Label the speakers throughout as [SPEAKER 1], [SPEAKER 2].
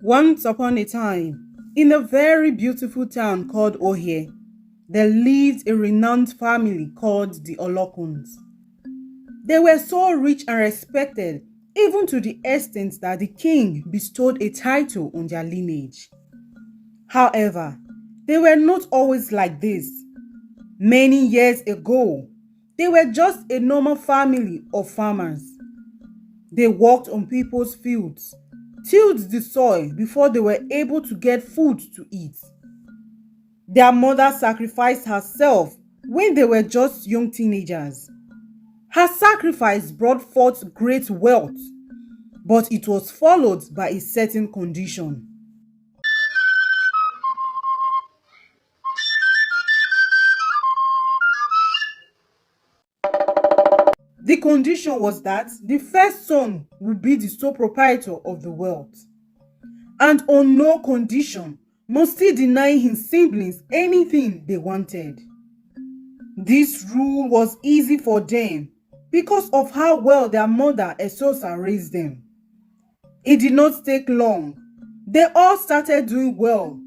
[SPEAKER 1] Once upon a time, in a very beautiful town called Ohie, there lived a renowned family called the Olokuns. They were so rich and respected, even to the extent that the king bestowed a title on their lineage. However, they were not always like this. Many years ago, they were just a normal family of farmers. They worked on people's fields, tilled the soil before they were able to get food to eat. Their mother sacrificed herself when they were just young teenagers. Her sacrifice brought forth great wealth, but it was followed by a certain condition. The condition was that the first son would be the sole proprietor of the wealth, and on no condition must he deny his siblings anything they wanted. This rule was easy for them because of how well their mother Esosa raised them. It did not take long. They all started doing well,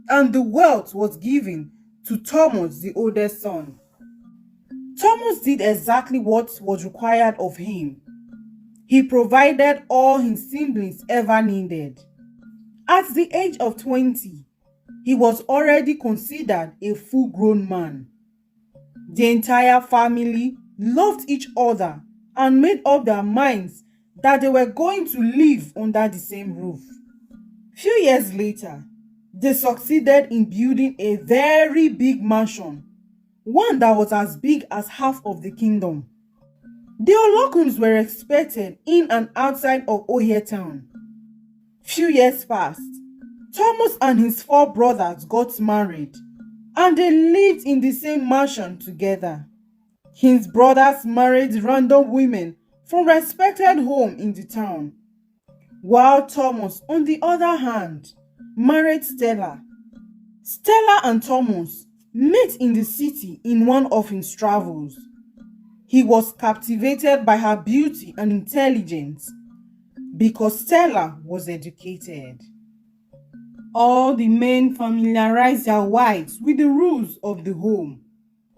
[SPEAKER 1] and the wealth was given to Thomas, the oldest son. Thomas did exactly what was required of him. He provided all his siblings ever needed. At the age of 20, he was already considered a full-grown man. The entire family loved each other and made up their minds that they were going to live under the same roof. Few years later, they succeeded in building a very big mansion, one that was as big as half of the kingdom. The Olokuns were respected in and outside of Ohie town. Few years passed. Thomas and his four brothers got married, and they lived in the same mansion together. His brothers married random women from respected homes in the town, while Thomas, on the other hand, married Stella. Stella and Thomas met in the city in one of his travels. He was captivated by her beauty and intelligence because Stella was educated. All the men familiarized their wives with the rules of the home,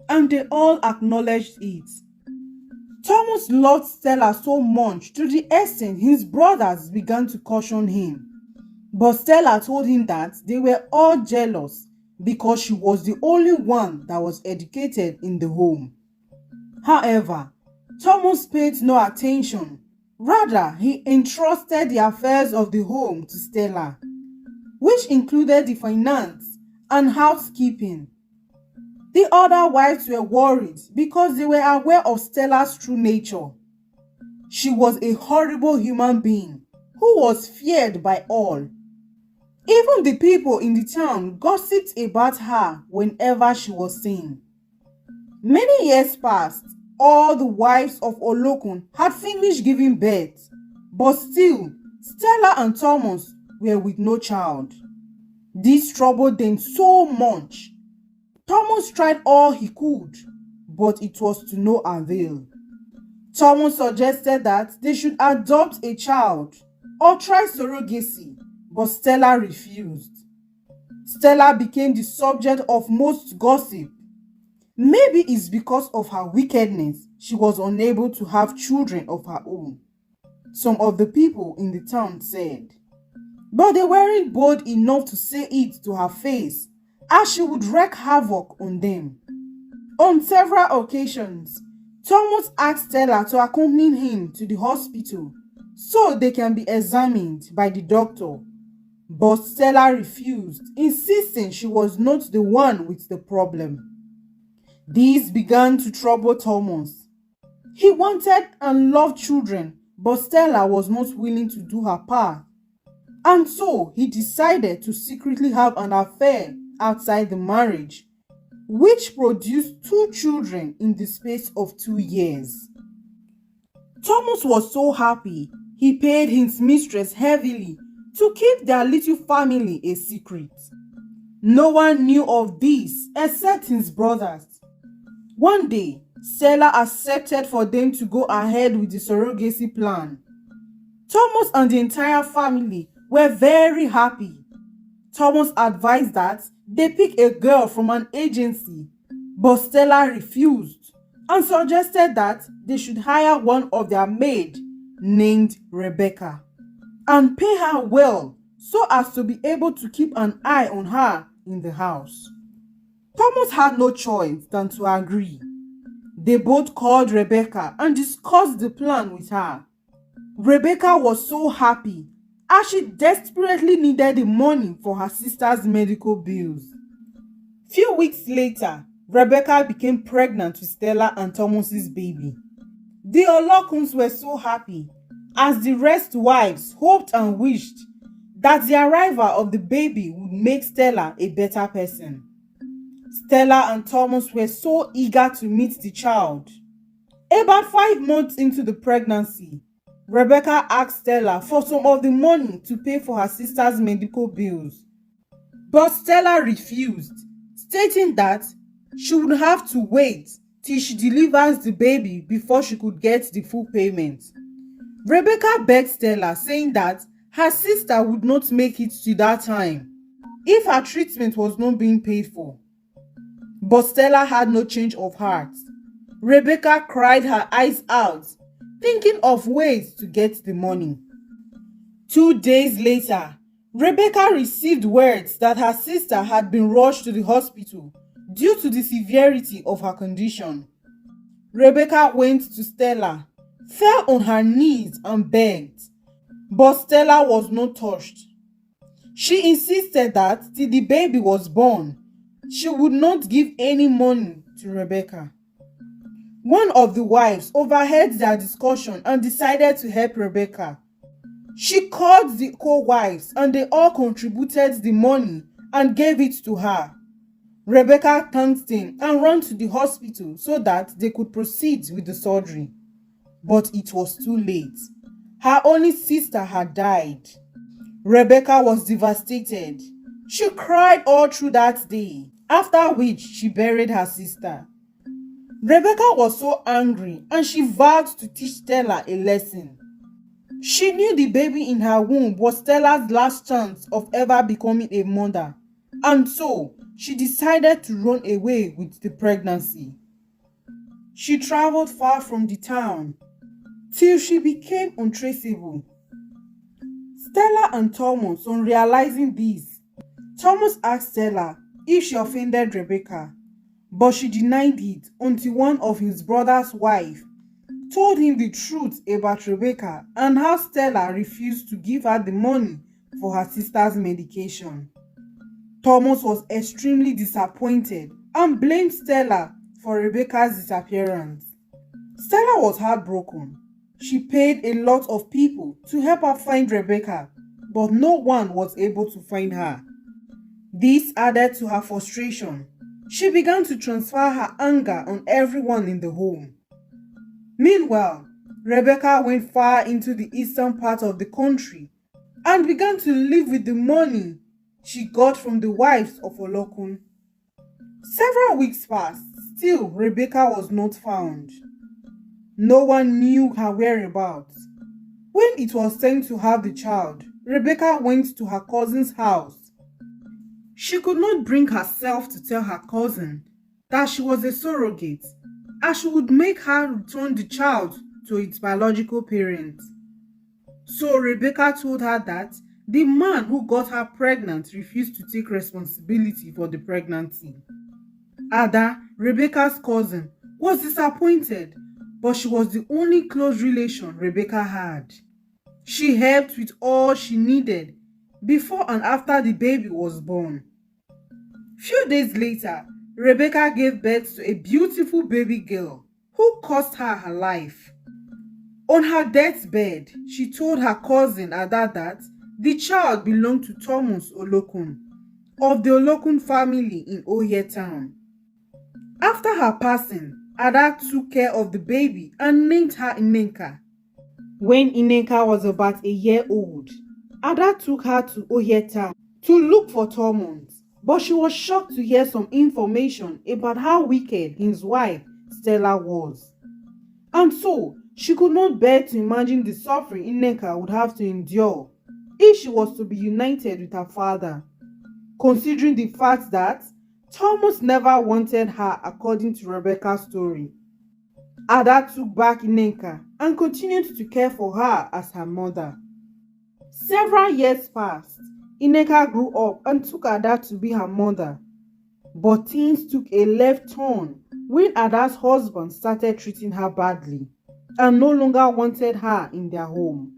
[SPEAKER 1] and they all acknowledged it. Thomas loved Stella so much to the extent his brothers began to caution him. But Stella told him that they were all jealous because she was the only one that was educated in the home. However, Thomas paid no attention. Rather, he entrusted the affairs of the home to Stella, which included the finance and housekeeping. The other wives were worried because they were aware of Stella's true nature. She was a horrible human being who was feared by all. Even the people in the town gossiped about her whenever she was seen. Many years passed. All the wives of Olokun had finished giving birth, but still, Stella and Thomas were with no child. This troubled them so much. Thomas tried all he could, but it was to no avail. Thomas suggested that they should adopt a child or try surrogacy, but Stella refused. Stella became the subject of most gossip. Maybe it's because of her wickedness she was unable to have children of her own, some of the people in the town said. But they weren't bold enough to say it to her face, as she would wreak havoc on them. On several occasions, Thomas asked Stella to accompany him to the hospital so they can be examined by the doctor. But Stella refused, insisting she was not the one with the problem. This began to trouble Thomas. He wanted and loved children, but Stella was not willing to do her part. And so he decided to secretly have an affair outside the marriage, which produced two children in the space of 2 years. Thomas was so happy, he paid his mistress heavily to keep their little family a secret. No one knew of this except his brothers. One day, Stella accepted for them to go ahead with the surrogacy plan. Thomas and the entire family were very happy. Thomas advised that they pick a girl from an agency, but Stella refused and suggested that they should hire one of their maid named Rebecca and pay her well so as to be able to keep an eye on her in the house. Thomas had no choice than to agree. They both called Rebecca and discussed the plan with her. Rebecca was so happy as she desperately needed the money for her sister's medical bills. Few weeks later, Rebecca became pregnant with Stella and Thomas's baby. The Olokuns were so happy as the rest wives hoped and wished that the arrival of the baby would make Stella a better person. Stella and Thomas were so eager to meet the child. About 5 months into the pregnancy, Rebecca asked Stella for some of the money to pay for her sister's medical bills. But Stella refused, stating that she would have to wait till she delivers the baby before she could get the full payment. Rebecca begged Stella, saying that her sister would not make it to that time if her treatment was not being paid for. But Stella had no change of heart. Rebecca cried her eyes out, thinking of ways to get the money. 2 days later, Rebecca received words that her sister had been rushed to the hospital due to the severity of her condition. Rebecca went to Stella, fell on her knees and begged, but Stella was not touched. She insisted that till the baby was born, she would not give any money to Rebecca. One of the wives overheard their discussion and decided to help Rebecca. She called the co-wives and they all contributed the money and gave it to her. Rebecca thanked them and ran to the hospital so that they could proceed with the surgery. But it was too late. Her only sister had died. Rebecca was devastated. She cried all through that day, after which she buried her sister. Rebecca was so angry and she vowed to teach Stella a lesson. She knew the baby in her womb was Stella's last chance of ever becoming a mother, and so she decided to run away with the pregnancy. She traveled far from the town till she became untraceable. Stella and Thomas, on realizing this, Thomas asked Stella if she offended Rebecca, but she denied it until one of his brother's wife told him the truth about Rebecca and how Stella refused to give her the money for her sister's medication. Thomas was extremely disappointed and blamed Stella for Rebecca's disappearance. Stella was heartbroken. She paid a lot of people to help her find Rebecca, but no one was able to find her. This added to her frustration. She began to transfer her anger on everyone in the home. Meanwhile, Rebecca went far into the eastern part of the country and began to live with the money she got from the wives of Olokun. Several weeks passed, still Rebecca was not found. No one knew her whereabouts. When it was time to have the child, Rebecca went to her cousin's house. She could not bring herself to tell her cousin that she was a surrogate, as she would make her return the child to its biological parents. So Rebecca told her that the man who got her pregnant refused to take responsibility for the pregnancy. Ada, Rebecca's cousin, was disappointed, but she was the only close relation Rebecca had. She helped with all she needed before and after the baby was born. Few days later, Rebecca gave birth to a beautiful baby girl who cost her life. On her deathbed, she told her cousin Ada that the child belonged to Thomas Olokun of the Olokun family in Oye town. After her passing, Ada took care of the baby and named her Inenka. When Inenka was about a year old, Ada took her to Oye town to look for Thomas, but she was shocked to hear some information about how wicked his wife Stella was. And so, she could not bear to imagine the suffering Inenka would have to endure. if she was to be united with her father, considering the fact that Thomas never wanted her according to Rebecca's story. Ada took back Nneka and continued to care for her as her mother. Several years passed. Nneka grew up and took Ada to be her mother. But things took a left turn when Ada's husband started treating her badly and no longer wanted her in their home.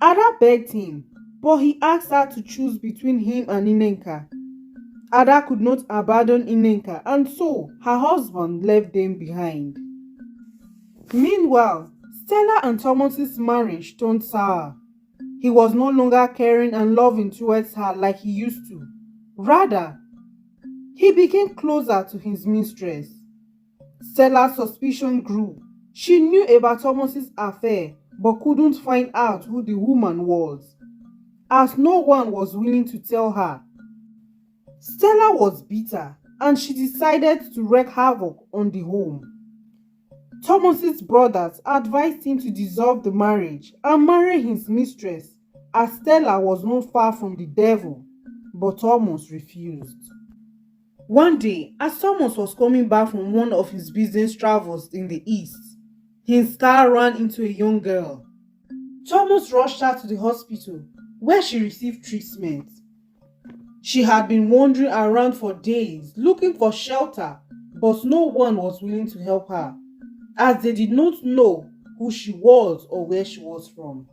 [SPEAKER 1] Ada begged him, but he asked her to choose between him and Nneka. Ada could not abandon Nneka, and so her husband left them behind. Meanwhile, Stella and Thomas's marriage turned sour. He was no longer caring and loving towards her like he used to. Rather, he became closer to his mistress. Stella's suspicion grew. She knew about Thomas's affair but couldn't find out who the woman was, as no one was willing to tell her. Stella was bitter and she decided to wreak havoc on the home. Thomas's brothers advised him to dissolve the marriage and marry his mistress, as Stella was not far from the devil, but Thomas refused. One day, as Thomas was coming back from one of his business travels in the east, his car ran into a young girl. Thomas rushed her to the hospital, where she received treatment. She had been wandering around for days looking for shelter, but no one was willing to help her, as they did not know who she was or where she was from.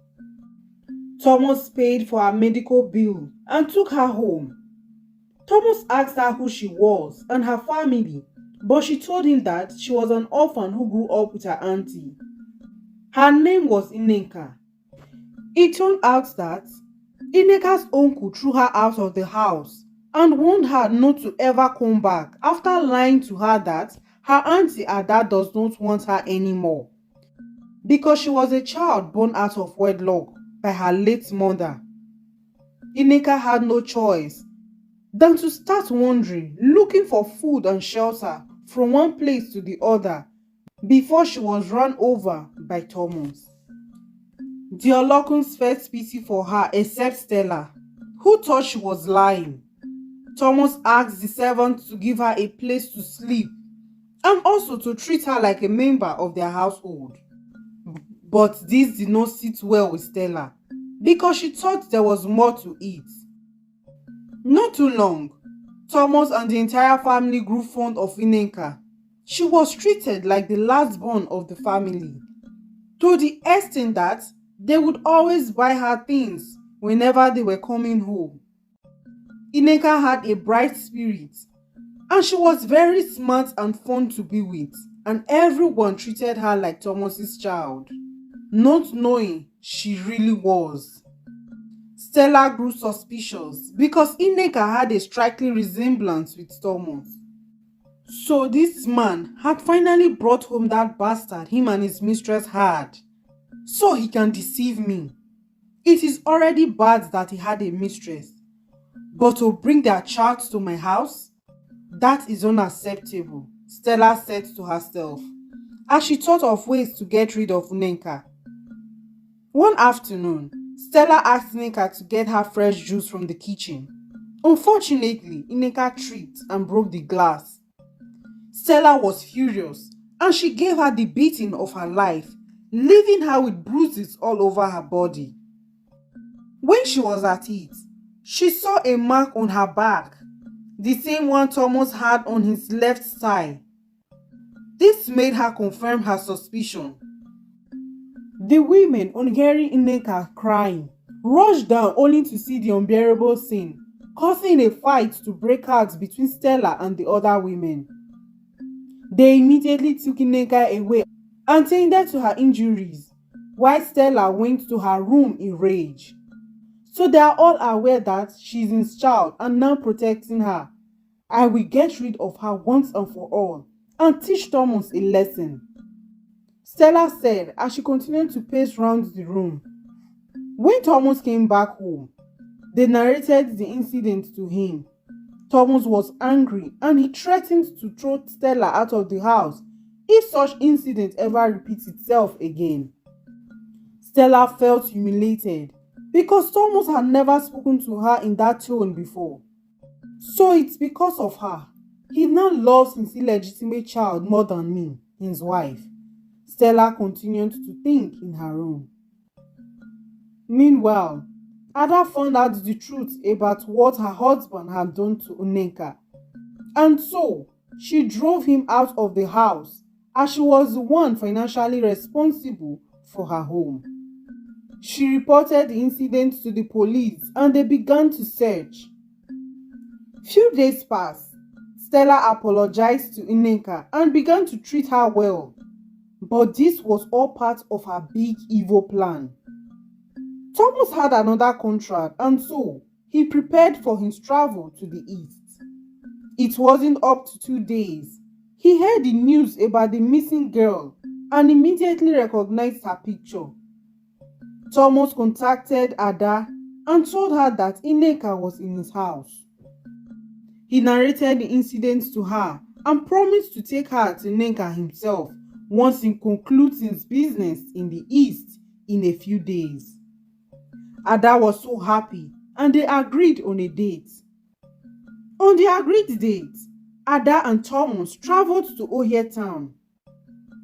[SPEAKER 1] Thomas paid for her medical bill and took her home. Thomas asked her who she was and her family, but she told him that she was an orphan who grew up with her auntie. Her name was Nneka. It turned out that Nneka's uncle threw her out of the house and warned her not to ever come back after lying to her that her auntie Ada does not want her anymore because she was a child born out of wedlock by her late mother. Nneka had no choice than to start wandering, looking for food and shelter from one place to the other before she was run over by Thomas. The Olokun's felt pity for her except Stella, who thought she was lying. Thomas asked the servant to give her a place to sleep and also to treat her like a member of their household. But this did not sit well with Stella because she thought there was more to it. Not too long, Thomas and the entire family grew fond of Nneka. She was treated like the last born of the family, to the extent that they would always buy her things whenever they were coming home. Nneka had a bright spirit, and she was very smart and fun to be with, and everyone treated her like Thomas's child, not knowing she really was. Stella grew suspicious because Nneka had a striking resemblance with Thomas. So this man had finally brought home that bastard him and his mistress had, so he can deceive me. It is already bad that he had a mistress, but to bring their child to my house? That is unacceptable, Stella said to herself, as she thought of ways to get rid of Nneka. One afternoon, Stella asked Nneka to get her fresh juice from the kitchen. Unfortunately, Nneka tripped and broke the glass. Stella was furious and she gave her the beating of her life, leaving her with bruises all over her body. When she was at it, she saw a mark on her back, the same one Thomas had on his left thigh. This made her confirm her suspicion. The women, on hearing Nneka crying, rushed down only to see the unbearable scene, causing a fight to break out between Stella and the other women. They immediately took Nneka away and tended to her injuries, while Stella went to her room in rage. So they are all aware that she is his child and now protecting her. I will get rid of her once and for all and teach Thomas a lesson, Stella said as she continued to pace round the room. When Thomas came back home, they narrated the incident to him. Thomas was angry and he threatened to throw Stella out of the house if such incident ever repeats itself again. Stella felt humiliated because Thomas had never spoken to her in that tone before. So it's because of her. He now loves his illegitimate child more than me, his wife. Stella continued to think in her room. Meanwhile, Ada found out the truth about what her husband had done to Nneka. And so, she drove him out of the house as she was the one financially responsible for her home. She reported the incident to the police and they began to search. Few days passed. Stella apologized to Nneka and began to treat her well. But this was all part of her big evil plan. Thomas had another contract and so he prepared for his travel to the east. It wasn't up to 2 days. He heard the news about the missing girl and immediately recognized her picture. Thomas contacted Ada and told her that Nneka was in his house. He narrated the incident to her and promised to take her to Nneka himself once he concludes his business in the east in a few days. Ada was so happy and they agreed on a date. On the agreed date, Ada and Thomas traveled to Ohio town.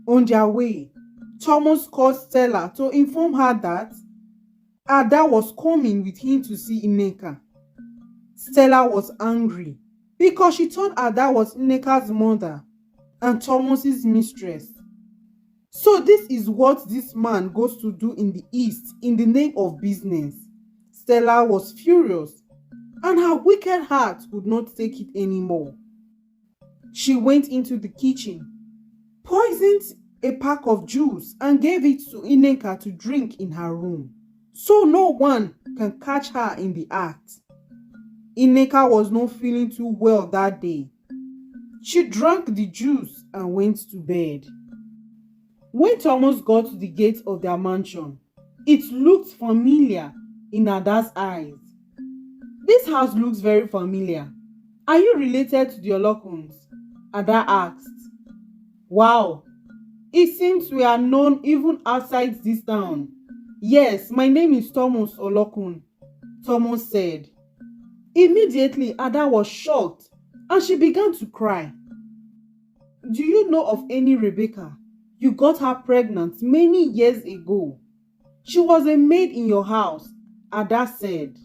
[SPEAKER 1] On their way, Thomas called Stella to inform her that Ada was coming with him to see Nneka. Stella was angry because she thought Ada was Nneka's mother and Thomas's mistress. So this is what this man goes to do in the east in the name of business. Stella was furious and her wicked heart could not take it anymore. She went into the kitchen, poisoned a pack of juice and gave it to Nneka to drink in her room, so no one can catch her in the act. Nneka was not feeling too well that day. She drank the juice and went to bed. When Thomas got to the gate of their mansion, it looked familiar in Ada's eyes. This house looks very familiar. Are you related to the Olokuns? Ada asked. Wow, it seems we are known even outside this town. Yes, my name is Thomas Olokun, Thomas said. Immediately, Ada was shocked and she began to cry. Do you know of any Rebecca? You got her pregnant many years ago. She was a maid in your house, Ada said.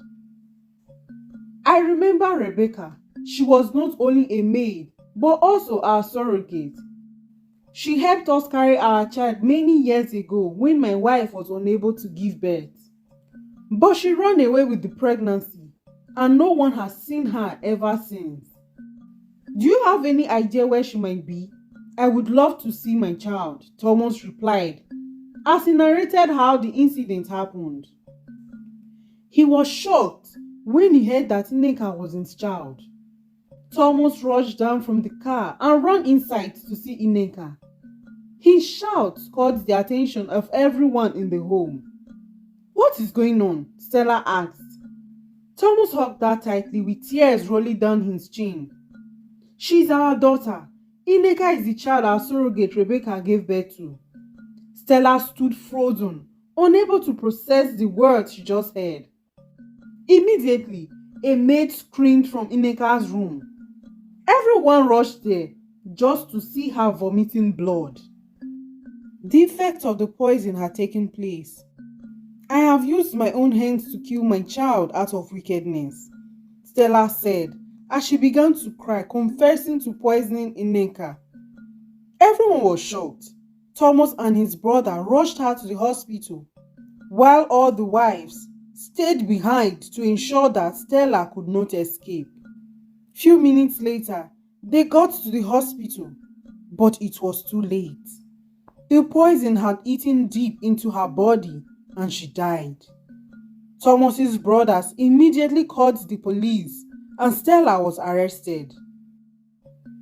[SPEAKER 1] I remember Rebecca. She was not only a maid, but also our surrogate. She helped us carry our child many years ago when my wife was unable to give birth. But she ran away with the pregnancy, and no one has seen her ever since. Do you have any idea where she might be? I would love to see my child, Thomas replied, as he narrated how the incident happened. He was shocked when he heard that Nneka was his child. Thomas rushed down from the car and ran inside to see Nneka. His shouts caught the attention of everyone in the home. What is going on? Stella asked. Thomas hugged her tightly with tears rolling down his chin. She's our daughter. Nneka is the child our surrogate Rebecca gave birth to. Stella stood frozen, unable to process the words she just heard. Immediately, a maid screamed from Nneka's room. Everyone rushed there just to see her vomiting blood. The effect of the poison had taken place. I have used my own hands to kill my child out of wickedness, Stella said as she began to cry, confessing to poisoning Nneka. Everyone was shocked. Thomas and his brother rushed her to the hospital, while all the wives stayed behind to ensure that Stella could not escape. Few minutes later, they got to the hospital, but it was too late. The poison had eaten deep into her body and she died. Thomas's brothers immediately called the police and Stella was arrested.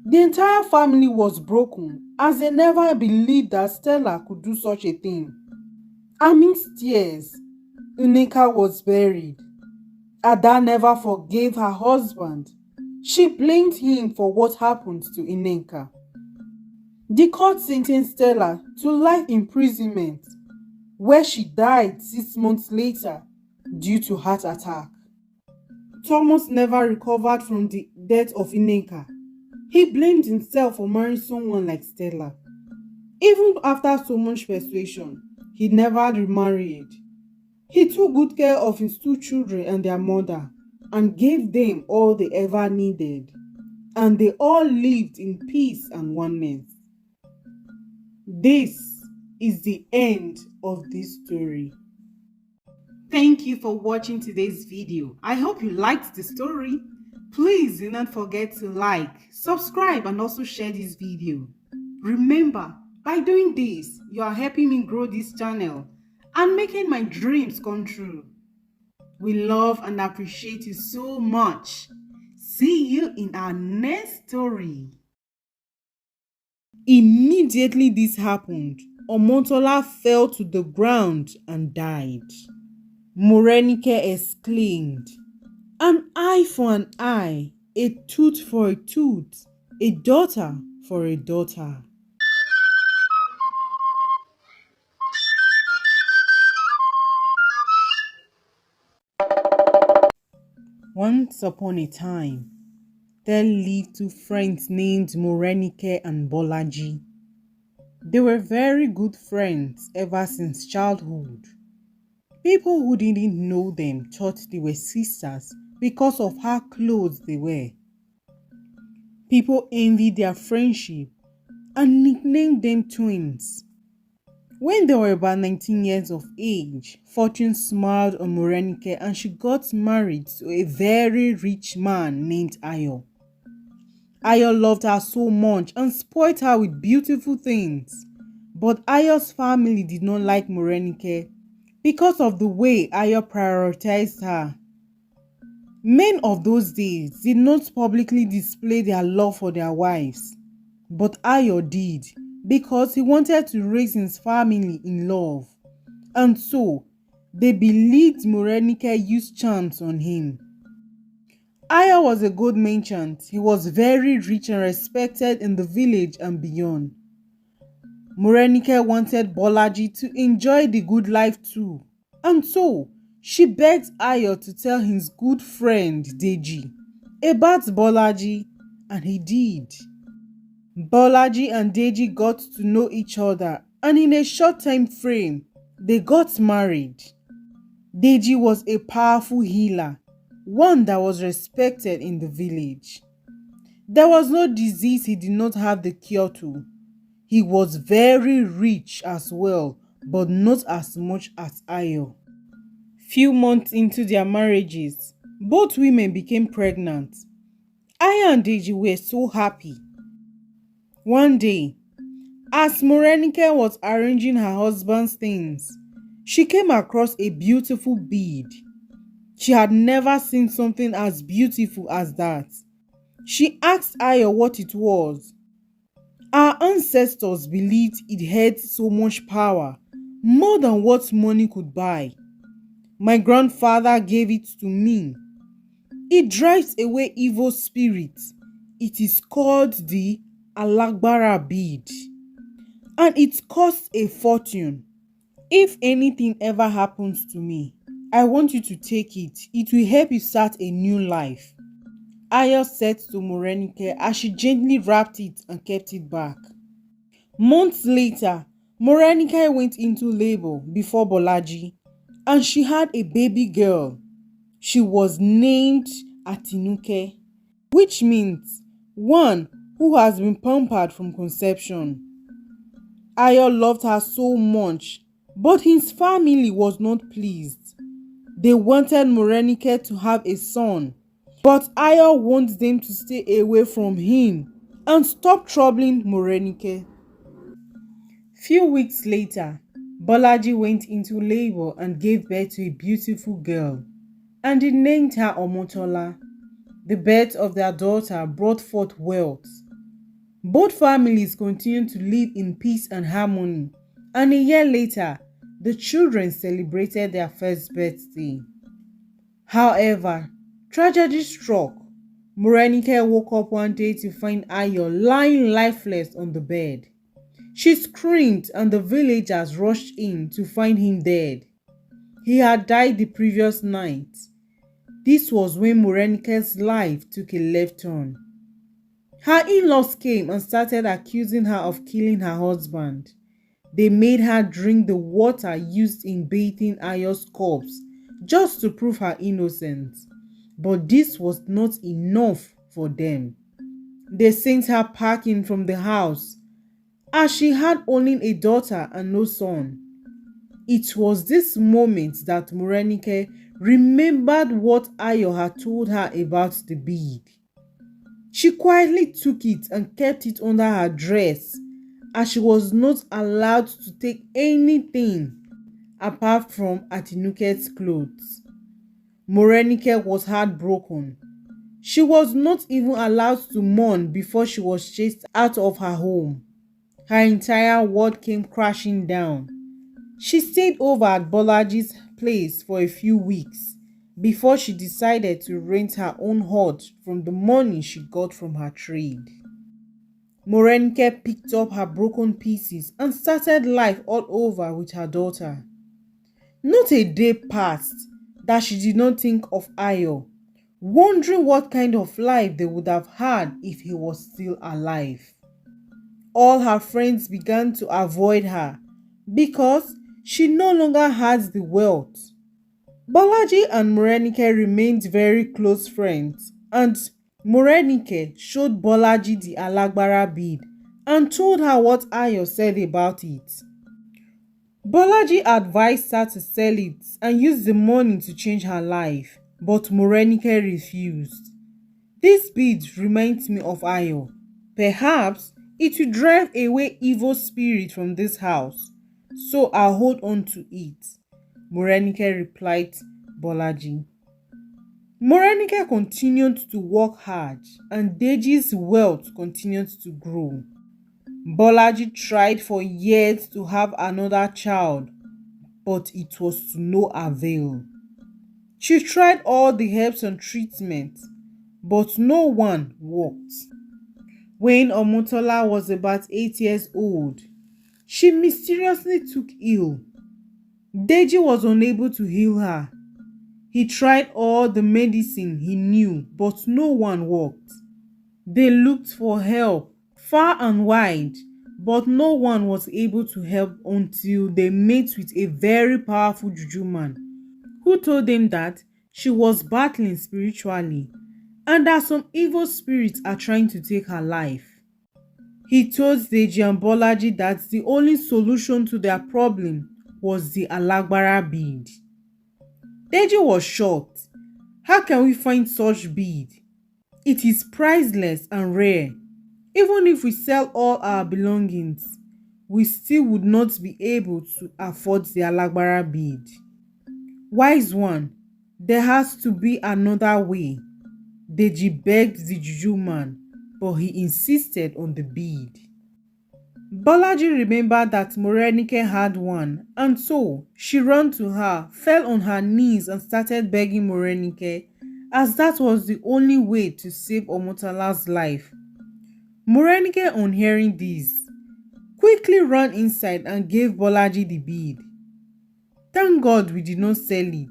[SPEAKER 1] The entire family was broken as they never believed that Stella could do such a thing. Amidst tears, Nneka was buried. Ada never forgave her husband. She blamed him for what happened to Nneka. The court sentenced Stella to life imprisonment, where she died 6 months later due to heart attack. Thomas never recovered from the death of Ineka. He blamed himself for marrying someone like Stella. Even after so much persuasion, he never remarried. He took good care of his two children and their mother and gave them all they ever needed. And they all lived in peace and oneness. This is the end of this story. Thank you for watching today's video. I hope you liked the story. Please do not forget to like, subscribe, and also share this video. Remember, by doing this, you are helping me grow this channel and making my dreams come true. We love and appreciate you so much. See you in our next story. Immediately this happened, Omotola fell to the ground and died. Morenike exclaimed, "An eye for an eye, a tooth for a tooth, a daughter for a daughter." Once upon a time, there lived two friends named Morenike and Bolaji. They were very good friends ever since childhood. People who didn't know them thought they were sisters because of how close they were. People envied their friendship and nicknamed them twins. When they were about 19 years of age, fortune smiled on Morenike and she got married to a very rich man named Ayo. Ayo loved her so much and spoiled her with beautiful things. But Ayo's family did not like Morenike because of the way Ayo prioritized her. Men of those days did not publicly display their love for their wives, but Ayo did because he wanted to raise his family in love. And so, they believed Morenike used charms on him. Ayo was a gold merchant. He was very rich and respected in the village and beyond. Morenike wanted Bolaji to enjoy the good life too. And so, she begged Ayo to tell his good friend Deji about Bolaji, and he did. Bolaji and Deji got to know each other, and in a short time frame, they got married. Deji was a powerful healer, one that was respected in the village. There was no disease he did not have the cure to. He was very rich as well, but not as much as Ayo. Few months into their marriages, both women became pregnant. Ayo and Deji were so happy. One day, as Morenike was arranging her husband's things, she came across a beautiful bead. She had never seen something as beautiful as that. She asked Ayo what it was. Our ancestors believed it had so much power, more than what money could buy. My grandfather gave it to me. It drives away evil spirits. It is called the Alagbara bead, and it costs a fortune. If anything ever happens to me, I want you to take it. It will help you start a new life. Ayo said to Morenike as she gently wrapped it and kept it back. Months later, Morenike went into labor before Bolaji, and she had a baby girl. She was named Atinuke, which means one who has been pampered from conception. Ayo loved her so much, but his family was not pleased. They wanted Morenike to have a son, but Ayo wants them to stay away from him and stop troubling Morenike. Few weeks later, Bolaji went into labor and gave birth to a beautiful girl, and they named her Omotola. The birth of their daughter brought forth wealth. Both families continued to live in peace and harmony, and a year later, the children celebrated their first birthday. However, tragedy struck. Morenike woke up one day to find Ayo lying lifeless on the bed. She screamed and the villagers rushed in to find him dead. He had died the previous night. This was when Morenike's life took a left turn. Her in-laws came and started accusing her of killing her husband. They made her drink the water used in bathing Ayo's corpse just to prove her innocence. But this was not enough for them. They sent her packing from the house as she had only a daughter and no son. It was this moment that Morenike remembered what Ayo had told her about the bead. She quietly took it and kept it under her dress, as she was not allowed to take anything apart from Atinuke's clothes. Morenike was heartbroken. She was not even allowed to mourn before she was chased out of her home. Her entire world came crashing down. She stayed over at Bolaji's place for a few weeks before she decided to rent her own hut from the money she got from her trade. Morenike picked up her broken pieces and started life all over with her daughter. Not a day passed that she did not think of Ayo, wondering what kind of life they would have had if he was still alive. All her friends began to avoid her because she no longer had the wealth. Bolaji and Morenike remained very close friends, and Morenike showed Bolaji the Alagbara bead and told her what Ayo said about it. Bolaji advised her to sell it and use the money to change her life, but Morenike refused. This bead reminds me of Ayo. Perhaps it will drive away evil spirit from this house, so I'll hold on to it, Morenike replied Bolaji. Morenike continued to work hard and Deji's wealth continued to grow. Bolaji tried for years to have another child, but it was to no avail. She tried all the herbs and treatments, but no one worked. When Omotola was about 8 years old, she mysteriously took ill. Deji was unable to heal her. He tried all the medicine he knew, but no one worked. They looked for help far and wide, but no one was able to help until they met with a very powerful juju man who told them that she was battling spiritually and that some evil spirits are trying to take her life. He told Deji and Bolaji that the only solution to their problem was the Alagbara bead. Deji was shocked. How can we find such bead? It is priceless and rare. Even if we sell all our belongings, we still would not be able to afford the Alagbara bead. Wise one, there has to be another way. Deji begged the juju man, but he insisted on the bead. Bolaji remembered that Morenike had one, and so she ran to her, fell on her knees and started begging Morenike, as that was the only way to save Omotola's life. Morenike, on hearing this, quickly ran inside and gave Bolaji the bead. Thank God we did not sell it.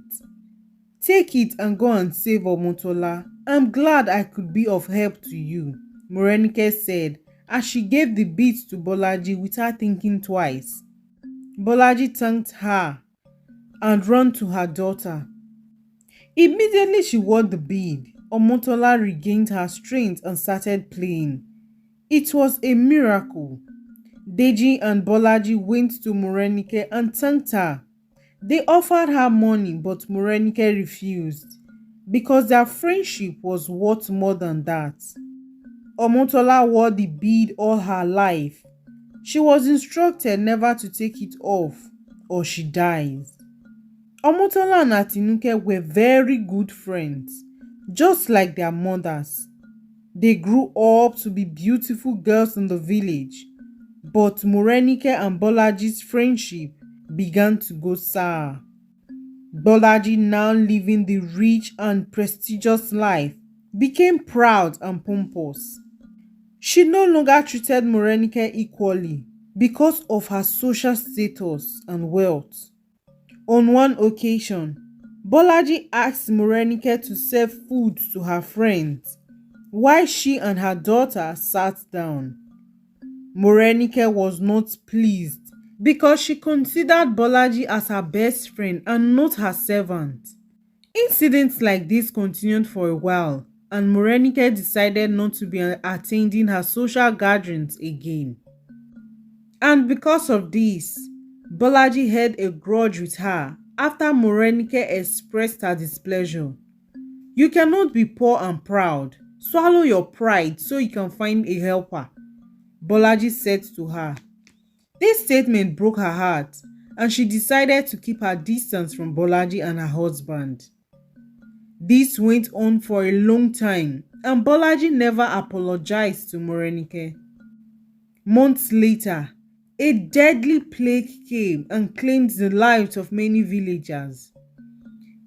[SPEAKER 1] Take it and go and save Omotola. I'm glad I could be of help to you, Morenike said as she gave the bead to Bolaji without thinking twice. Bolaji thanked her and ran to her daughter. Immediately she wore the bead, Omotola regained her strength and started playing. It was a miracle. Deji and Bolaji went to Morenike and thanked her. They offered her money, but Morenike refused because their friendship was worth more than that. Omotola wore the bead all her life. She was instructed never to take it off or she dies. Omotola and Atinuke were very good friends, just like their mothers. They grew up to be beautiful girls in the village, but Morenike and Bolaji's friendship began to go sour. Bolaji, now living the rich and prestigious life, became proud and pompous. She no longer treated Morenike equally because of her social status and wealth. On one occasion, Bolaji asked Morenike to serve food to her friends while she and her daughter sat down. Morenike was not pleased because she considered Bolaji as her best friend and not her servant. Incidents like this continued for a while, and Morenike decided not to be attending her social gatherings again. And because of this, Bolaji held a grudge with her after Morenike expressed her displeasure. "You cannot be poor and proud. Swallow your pride so you can find a helper," Bolaji said to her. This statement broke her heart, and she decided to keep her distance from Bolaji and her husband. This went on for a long time, and Bolaji never apologized to Morenike. Months later, a deadly plague came and claimed the lives of many villagers.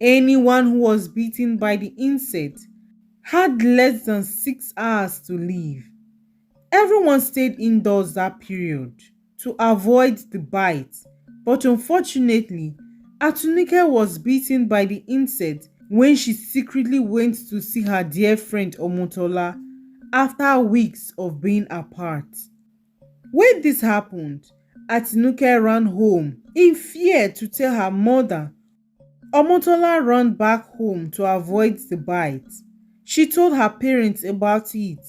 [SPEAKER 1] Anyone who was bitten by the insect had less than 6 hours to live. Everyone stayed indoors that period to avoid the bite, but unfortunately, Atunike was bitten by the insect when she secretly went to see her dear friend Omotola after weeks of being apart. When this happened, Atinuke ran home in fear to tell her mother. Omotola ran back home to avoid the bite. She told her parents about it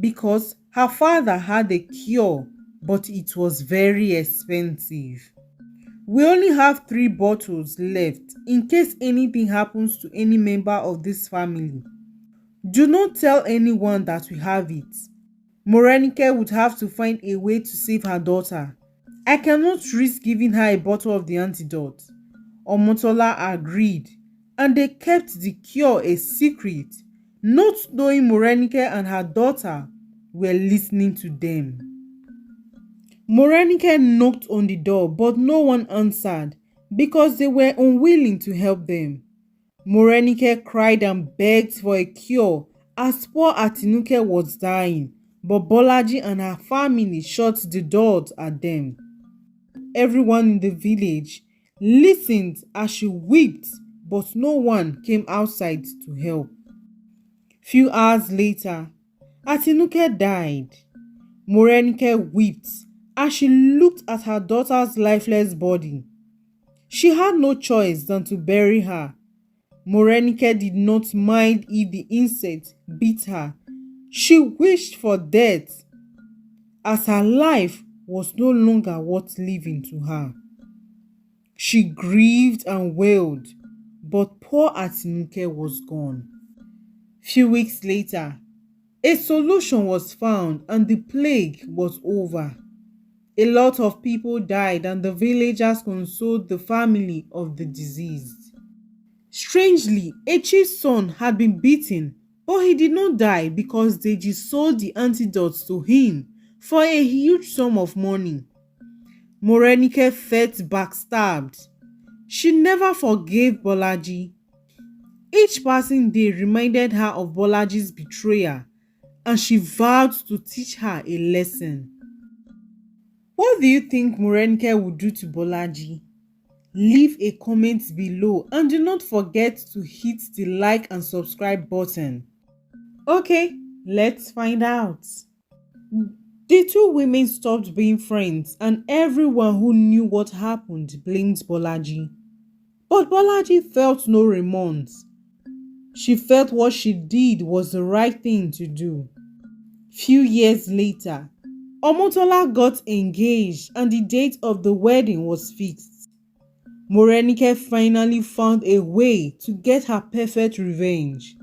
[SPEAKER 1] because her father had a cure, but it was very expensive. "We only have 3 bottles left in case anything happens to any member of this family. Do not tell anyone that we have it. Morenike would have to find a way to save her daughter. I cannot risk giving her a bottle of the antidote." Omotola agreed, and they kept the cure a secret, not knowing Morenike and her daughter were listening to them. Morenike knocked on the door, but no one answered because they were unwilling to help them. Morenike cried and begged for a cure as poor Atinuke was dying, but Bolaji and her family shut the doors at them. Everyone in the village listened as she wept, but no one came outside to help. Few hours later, Atinuke died. Morenike wept as she looked at her daughter's lifeless body. She had no choice than to bury her. Morenike did not mind if the insect bit her. She wished for death, as her life was no longer worth living to her. She grieved and wailed, but poor Atinuke was gone. Few weeks later, a solution was found and the plague was over. A lot of people died and the villagers consoled the family of the deceased. Strangely, a chief's son had been beaten, but he did not die because Deji sold the antidote to him for a huge sum of money. Morenike felt backstabbed. She never forgave Bolaji. Each passing day reminded her of Bolaji's betrayal, and she vowed to teach her a lesson. What do you think Morenike would do to Bolaji? Leave a comment below and do not forget to hit the like and subscribe button. Okay, let's find out. The two women stopped being friends and everyone who knew what happened blamed Bolaji. But Bolaji felt no remorse. She felt what she did was the right thing to do. Few years later, Omotola got engaged and the date of the wedding was fixed. Morenike finally found a way to get her perfect revenge.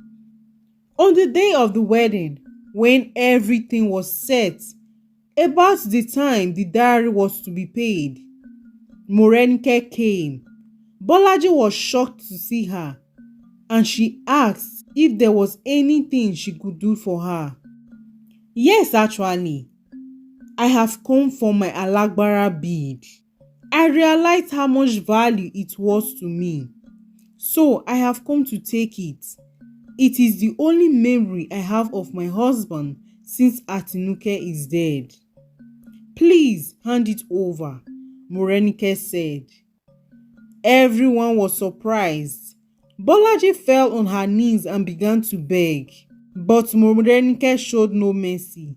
[SPEAKER 1] On the day of the wedding, when everything was set, about the time the dowry was to be paid, Morenike came. Bolaji was shocked to see her, and she asked if there was anything she could do for her. "Yes, actually, I have come for my Alagbara bead. I realized how much value it was to me, so I have come to take it. It is the only memory I have of my husband since Atinuke is dead. Please hand it over," Morenike said. Everyone was surprised. Bolaji fell on her knees and began to beg, but Morenike showed no mercy.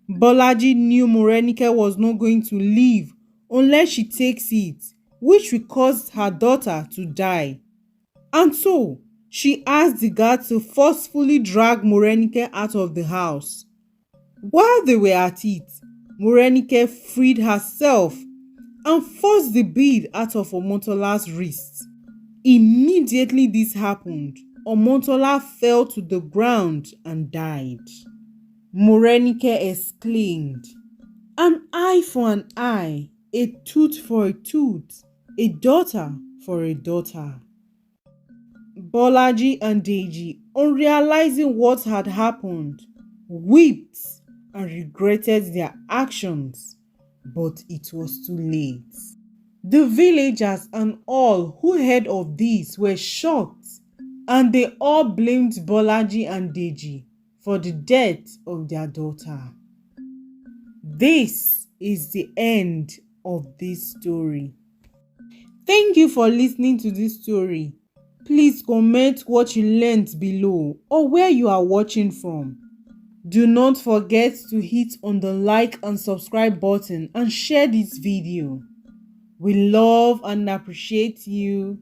[SPEAKER 1] Bolaji knew Morenike was not going to leave unless she takes it, which will cause her daughter to die. And so, she asked the guard to forcefully drag Morenike out of the house. While they were at it, Morenike freed herself and forced the bead out of Omotola's wrist. Immediately this happened, Omotola fell to the ground and died. Morenike exclaimed, "An eye for an eye, a tooth for a tooth, a daughter for a daughter." Bolaji and Deji, on realizing what had happened, wept and regretted their actions, but it was too late. The villagers and all who heard of this were shocked, and they all blamed Bolaji and Deji for the death of their daughter. This is the end of this story. Thank you for listening to this story. Please comment what you learned below or where you are watching from. Do not forget to hit on the like and subscribe button and share this video. We love and appreciate you.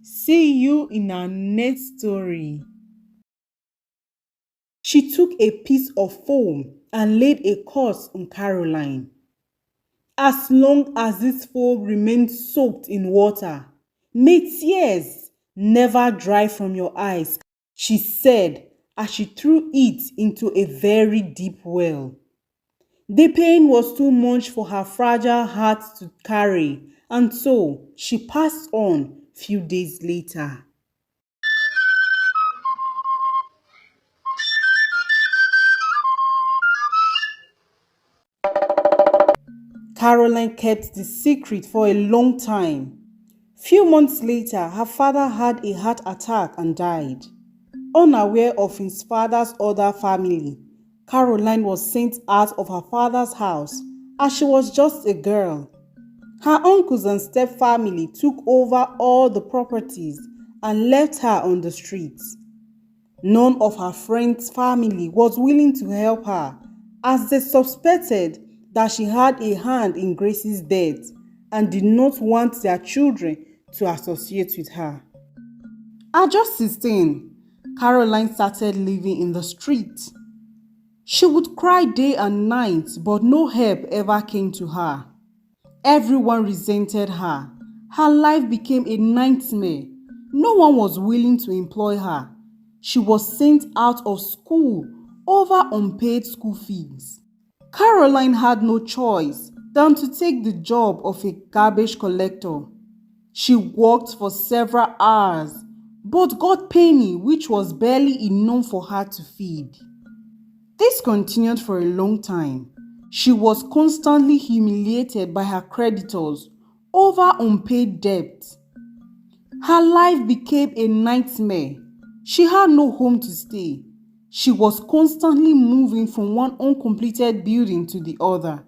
[SPEAKER 1] See you in our next story. She took a piece of foam and laid a curse on Caroline. As long as this foam remained soaked in water, may tears never dry from your eyes, she said as she threw it into a very deep well. The pain was too much for her fragile heart to carry, and so she passed on few days later. Caroline kept the secret for a long time. Few months later, her father had a heart attack and died. Unaware of his father's other family, Caroline was sent out of her father's house as she was just a girl. Her uncles and step-family took over all the properties and left her on the streets. None of her friends' family was willing to help her, as they suspected that she had a hand in Grace's death and did not want their children to associate with her. At just 16, Caroline started living in the street. She would cry day and night, but no help ever came to her. Everyone resented her. Her life became a nightmare. No one was willing to employ her. She was sent out of school over unpaid school fees. Caroline had no choice than to take the job of a garbage collector. She worked for several hours, but got penny which was barely enough for her to feed. This continued for a long time. She was constantly humiliated by her creditors over unpaid debt. Her life became a nightmare. She had no home to stay. She was constantly moving from one uncompleted building to the other.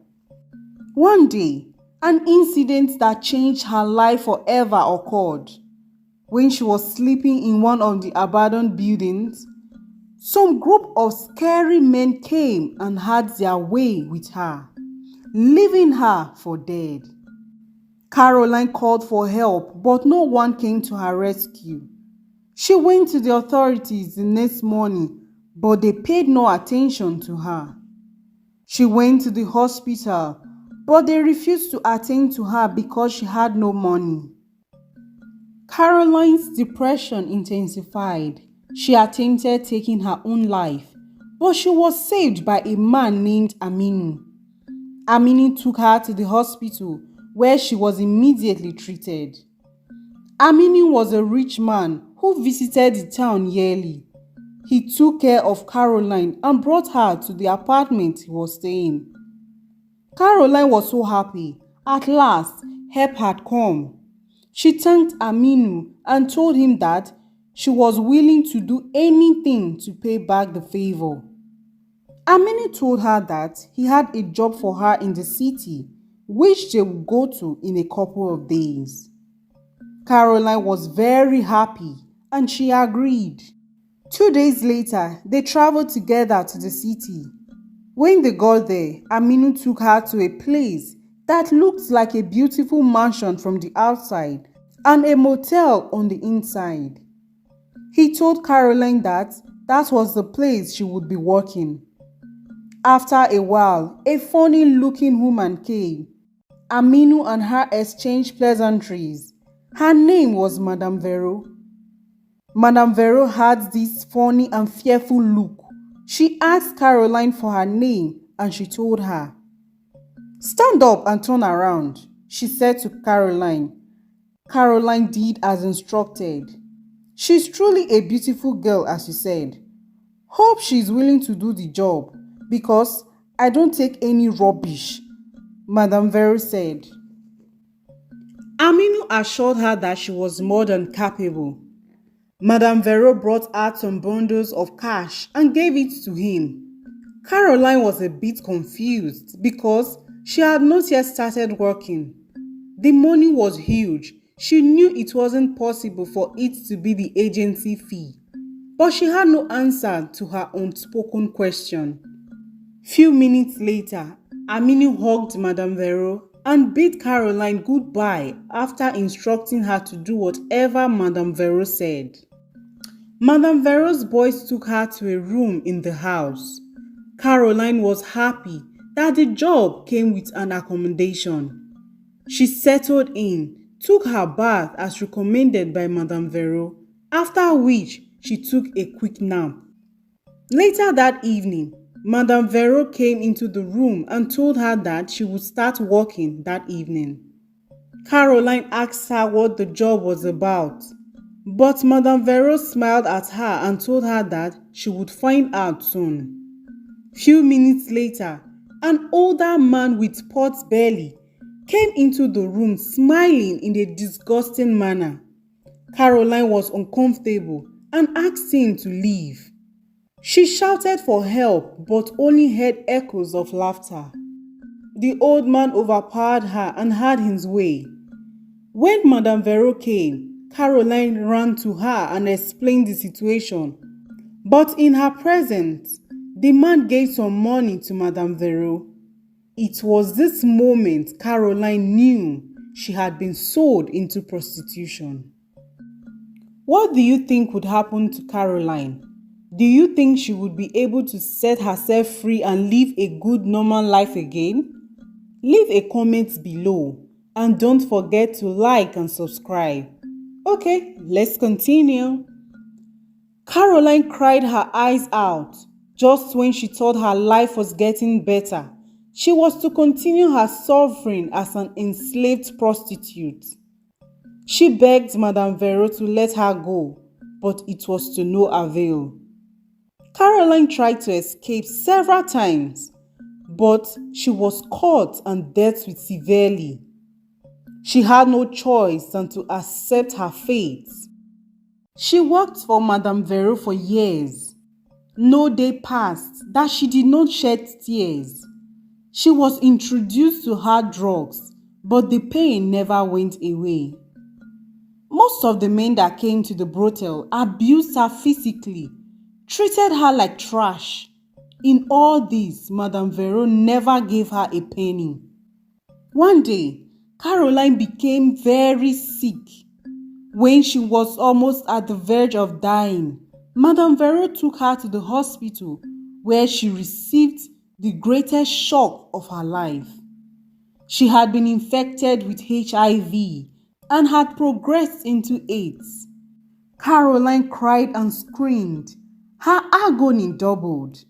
[SPEAKER 1] One day, an incident that changed her life forever occurred. When she was sleeping in one of the abandoned buildings, some group of scary men came and had their way with her, leaving her for dead. Caroline called for help, but no one came to her rescue. She went to the authorities the next morning, but they paid no attention to her. She went to the hospital, but they refused to attend to her because she had no money. Caroline's depression intensified. She attempted taking her own life, but she was saved by a man named Aminu. Aminu took her to the hospital where she was immediately treated. Aminu was a rich man who visited the town yearly. He took care of Caroline and brought her to the apartment he was staying. Caroline was so happy. At last, help had come. She thanked Aminu and told him that she was willing to do anything to pay back the favor. Aminu told her that he had a job for her in the city, which they would go to in a couple of days. Caroline was very happy and she agreed. 2 days later, they traveled together to the city. When they got there, Aminu took her to a place that looked like a beautiful mansion from the outside and a motel on the inside. He told Caroline that that was the place she would be working. After a while, a funny-looking woman came. Aminu and her exchanged pleasantries. Her name was Madame Vero. Madame Vero had this funny and fearful look. She asked Caroline for her name and she told her. "Stand up and turn around," she said to Caroline. Caroline did as instructed. "She's truly a beautiful girl, as you said. Hope she's willing to do the job because I don't take any rubbish," Madame Vero said. Aminu assured her that she was more than capable. Madame Vero brought out some bundles of cash and gave it to him. Caroline was a bit confused because she had not yet started working. The money was huge. She knew it wasn't possible for it to be the agency fee, but she had no answer to her unspoken question. Few minutes later, Aminu hugged Madame Vero and bid Caroline goodbye after instructing her to do whatever Madame Vero said. Madame Vero's boys took her to a room in the house. Caroline was happy that the job came with an accommodation. She settled in, took her bath as recommended by Madame Vero, after which she took a quick nap. Later that evening, Madame Vero came into the room and told her that she would start working that evening. Caroline asked her what the job was about, but Madame Vero smiled at her and told her that she would find out soon. Few minutes later, an older man with pot belly came into the room smiling in a disgusting manner. Caroline was uncomfortable and asked him to leave. She shouted for help but only heard echoes of laughter. The old man overpowered her and had his way. When Madame Vero came, Caroline ran to her and explained the situation. But in her presence, the man gave some money to Madame Vero. It was this moment Caroline knew she had been sold into prostitution. What do you think would happen to Caroline? Do you think she would be able to set herself free and live a good normal life again? Leave a comment below and don't forget to like and subscribe. Okay, let's continue. Caroline cried her eyes out just when she thought her life was getting better. She was to continue her suffering as an enslaved prostitute. She begged Madame Vero to let her go, but it was to no avail. Caroline tried to escape several times, but she was caught and dealt with severely. She had no choice than to accept her fate. She worked for Madame Vero for years. No day passed that she did not shed tears. She was introduced to hard drugs, but the pain never went away. Most of the men that came to the brothel abused her physically, treated her like trash. In all this, Madame Vero never gave her a penny. One day, Caroline became very sick. When she was almost at the verge of dying, Madame Vero took her to the hospital where she received the greatest shock of her life. She had been infected with HIV and had progressed into AIDS. Caroline cried and screamed. Her agony doubled,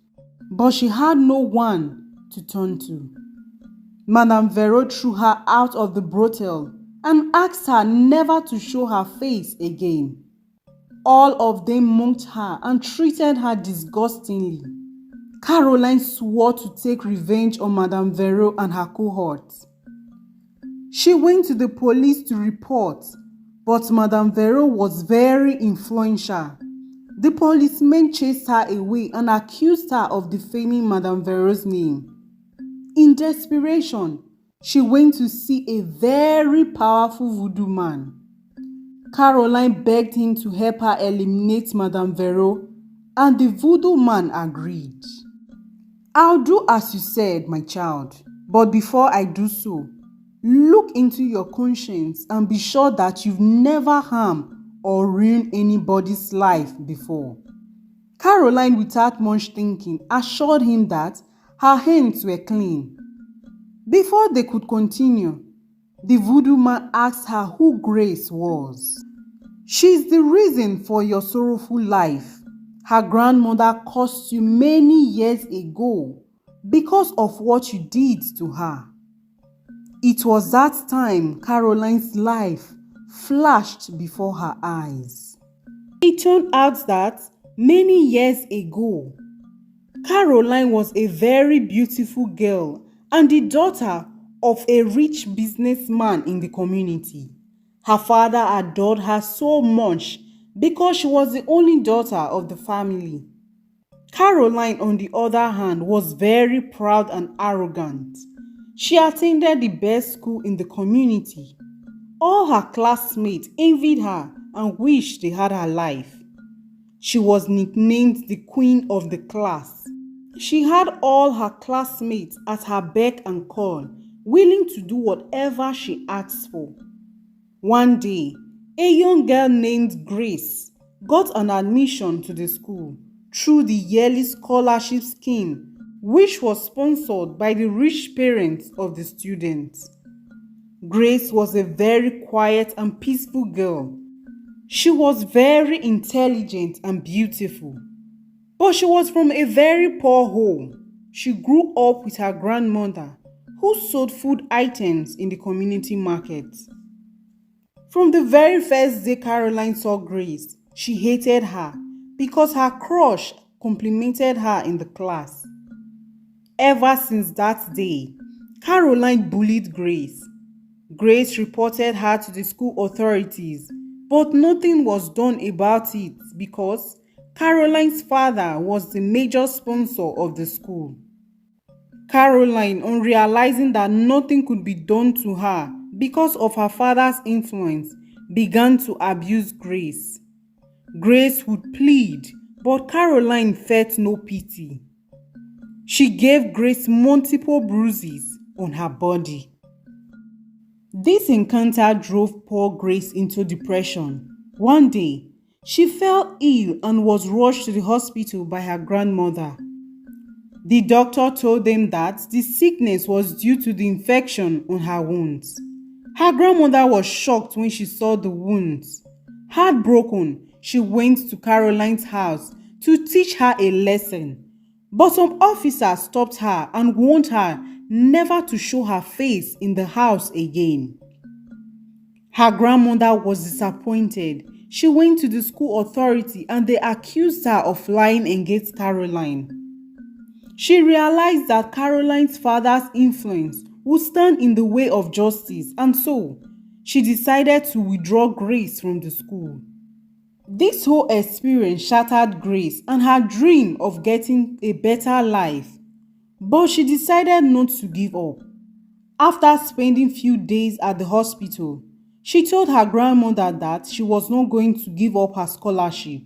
[SPEAKER 1] but she had no one to turn to. Madame Vero threw her out of the brothel and asked her never to show her face again. All of them mocked her and treated her disgustingly. Caroline swore to take revenge on Madame Vero and her cohorts. She went to the police to report, but Madame Vero was very influential. The policemen chased her away and accused her of defaming Madame Vero's name. In desperation, she went to see a very powerful voodoo man. Caroline begged him to help her eliminate Madame Vero, and the voodoo man agreed. "I'll do as you said, my child, but before I do so, look into your conscience and be sure that you've never harmed or ruined anybody's life before." Caroline, without much thinking, assured him that her hands were clean. Before they could continue, the voodoo man asked her who Grace was. "She's the reason for your sorrowful life. Her grandmother cursed you many years ago because of what you did to her." It was that time Caroline's life flashed before her eyes. It turned out that many years ago, Caroline was a very beautiful girl and the daughter of a rich businessman in the community. Her father adored her so much because she was the only daughter of the family. Caroline, on the other hand, was very proud and arrogant. She attended the best school in the community. All her classmates envied her and wished they had her life. She was nicknamed the Queen of the class. She had all her classmates at her beck and call, willing to do whatever she asked for. One day, a young girl named Grace got an admission to the school through the yearly scholarship scheme, which was sponsored by the rich parents of the students. Grace was a very quiet and peaceful girl. She was very intelligent and beautiful, but she was from a very poor home. She grew up with her grandmother, who sold food items in the community market. From the very first day Caroline saw Grace, she hated her because her crush complimented her in the class. Ever since that day, Caroline bullied Grace. Grace reported her to the school authorities, but nothing was done about it because Caroline's father was the major sponsor of the school. Caroline, on realizing that nothing could be done to her because of her father's influence, began to abuse Grace. Grace would plead, but Caroline felt no pity. She gave Grace multiple bruises on her body. This encounter drove poor Grace into depression. One day, she fell ill and was rushed to the hospital by her grandmother. The doctor told them that the sickness was due to the infection on her wounds. Her grandmother was shocked when she saw the wounds. Heartbroken, she went to Caroline's house to teach her a lesson. But some officers stopped her and warned her never to show her face in the house again. Her grandmother was disappointed. She went to the school authority and they accused her of lying against Caroline. She realized that Caroline's father's influence would stand in the way of justice, and so she decided to withdraw Grace from the school. This whole experience shattered Grace and her dream of getting a better life, but she decided not to give up. After spending few days at the hospital, she told her grandmother that she was not going to give up her scholarship.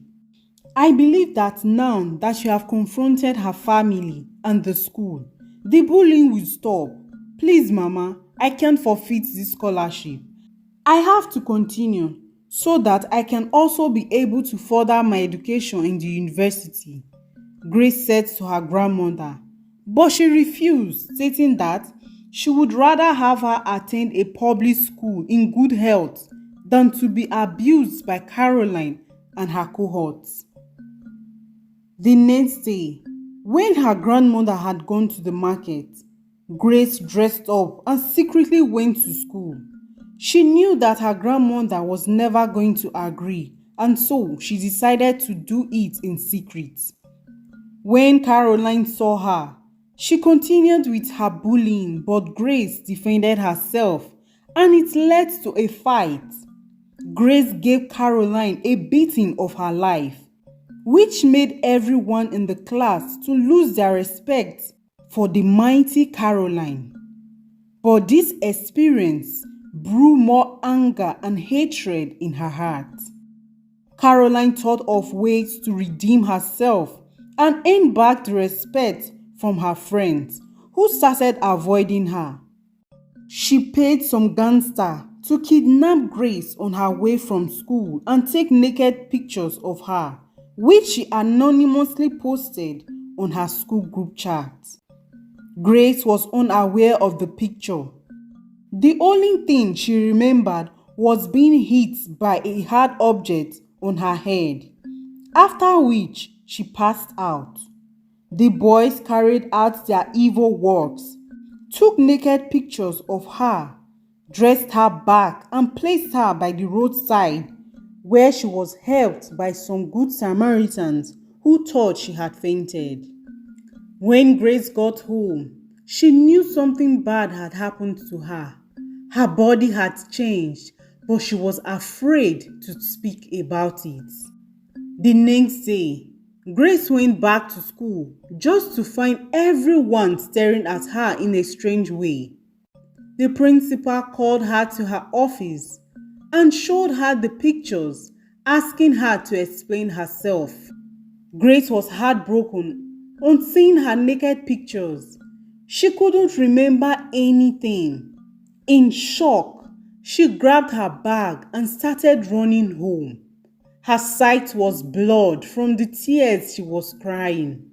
[SPEAKER 1] "I believe that now that you have confronted her family and the school, the bullying will stop. Please, Mama, I can't forfeit this scholarship. I have to continue so that I can also be able to further my education in the university," Grace said to her grandmother. But she refused, stating that she would rather have her attend a public school in good health than to be abused by Caroline and her cohorts. The next day, when her grandmother had gone to the market, Grace dressed up and secretly went to school. She knew that her grandmother was never going to agree, and so she decided to do it in secret. When Caroline saw her, she continued with her bullying, but Grace defended herself, and it led to a fight. Grace gave Caroline a beating of her life, which made everyone in the class to lose their respect for the mighty Caroline. But this experience brew more anger and hatred in her heart. Caroline thought of ways to redeem herself and earn back the respect from her friends who started avoiding her. She paid some gangster to kidnap Grace on her way from school and take naked pictures of her, which she anonymously posted on her school group chat. Grace was unaware of the picture. The only thing she remembered was being hit by a hard object on her head, after which she passed out. The boys carried out their evil works, took naked pictures of her, dressed her back, and placed her by the roadside, where she was helped by some good Samaritans who thought she had fainted. When Grace got home, she knew something bad had happened to her. Her body had changed, but she was afraid to speak about it. The next day, Grace went back to school just to find everyone staring at her in a strange way. The principal called her to her office and showed her the pictures, asking her to explain herself. Grace was heartbroken on seeing her naked pictures. She couldn't remember anything. In shock, she grabbed her bag and started running home. Her sight was blurred from the tears she was crying.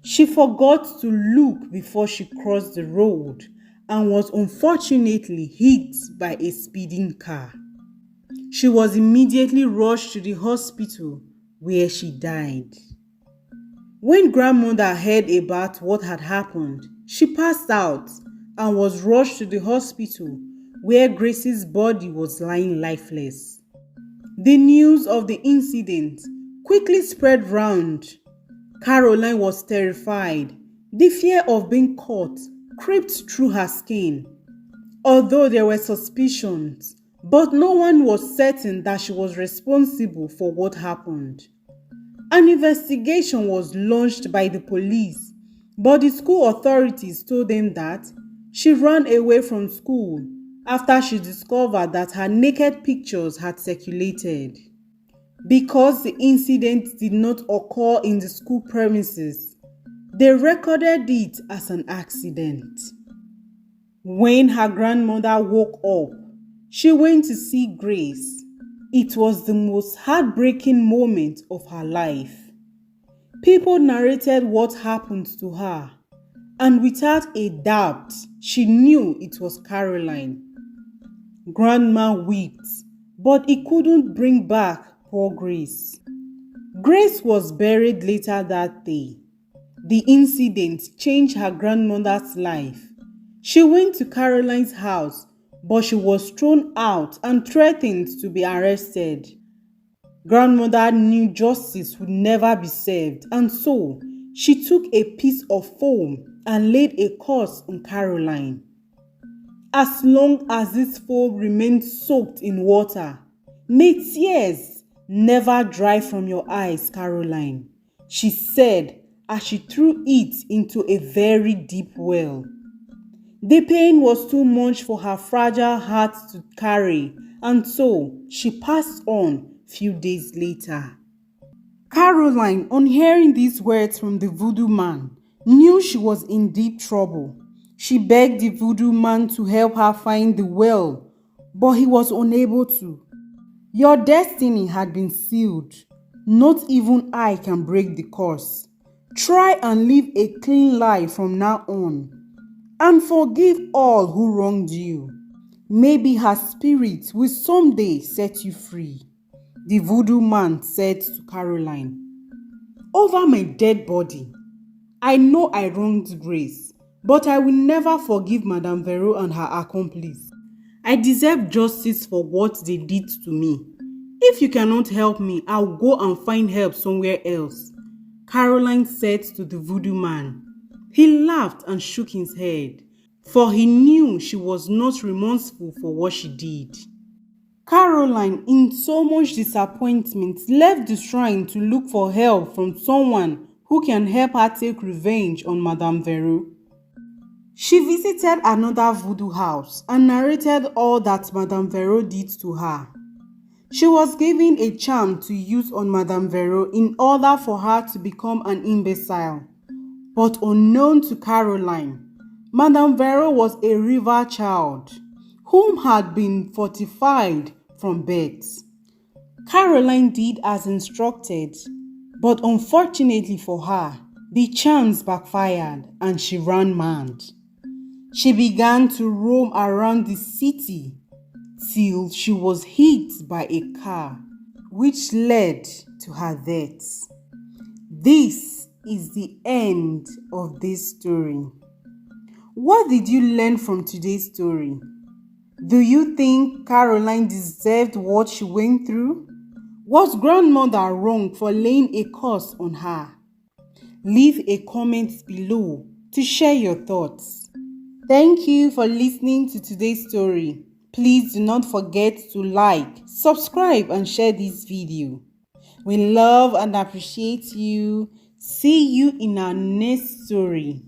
[SPEAKER 1] She forgot to look before she crossed the road and was unfortunately hit by a speeding car. She was immediately rushed to the hospital where she died. When grandmother heard about what had happened, she passed out and was rushed to the hospital where Grace's body was lying lifeless. The news of the incident quickly spread round. Caroline was terrified. The fear of being caught crept through her skin. Although there were suspicions, but no one was certain that she was responsible for what happened. An investigation was launched by the police, but the school authorities told them that she ran away from school after she discovered that her naked pictures had circulated. Because the incident did not occur in the school premises, they recorded it as an accident. When her grandmother woke up, she went to see Grace. It was the most heartbreaking moment of her life. People narrated what happened to her, and without a doubt, she knew it was Caroline. Grandma wept, but it couldn't bring back poor Grace. Grace was buried later that day. The incident changed her grandmother's life. She went to Caroline's house, but she was thrown out and threatened to be arrested. Grandmother knew justice would never be served, and so she took a piece of foam and laid a curse on Caroline. As long as this foam remained soaked in water, may tears never dry from your eyes, Caroline, she said as she threw it into a very deep well. The pain was too much for her fragile heart to carry, and so she passed on few days later. Caroline, on hearing these words from the voodoo man, knew she was in deep trouble. She begged the voodoo man to help her find the well, but he was unable to. Your destiny had been sealed. Not even I can break the curse. Try and live a clean life from now on, and forgive all who wronged you. Maybe her spirit will someday set you free, the voodoo man said to Caroline. Over my dead body, I know I wronged Grace, but I will never forgive Madame Vero and her accomplice. I deserve justice for what they did to me. If you cannot help me, I'll go and find help somewhere else, Caroline said to the voodoo man. He laughed and shook his head, for he knew she was not remorseful for what she did. Caroline, in so much disappointment, left the shrine to look for help from someone who can help her take revenge on Madame Vero. She visited another voodoo house and narrated all that Madame Vero did to her. She was given a charm to use on Madame Vero in order for her to become an imbecile. But unknown to Caroline, Madame Vero was a river child whom had been fortified from birth. Caroline did as instructed, but unfortunately for her, the charms backfired and she ran mad. She began to roam around the city till she was hit by a car, which led to her death. This is the end of this story. What did you learn from today's story? Do you think Caroline deserved what she went through? Was grandmother wrong for laying a curse on her? Leave a comment below to share your thoughts. Thank you for listening to today's story. Please do not forget to like, subscribe and share this video. We love and appreciate you. See you in our next story.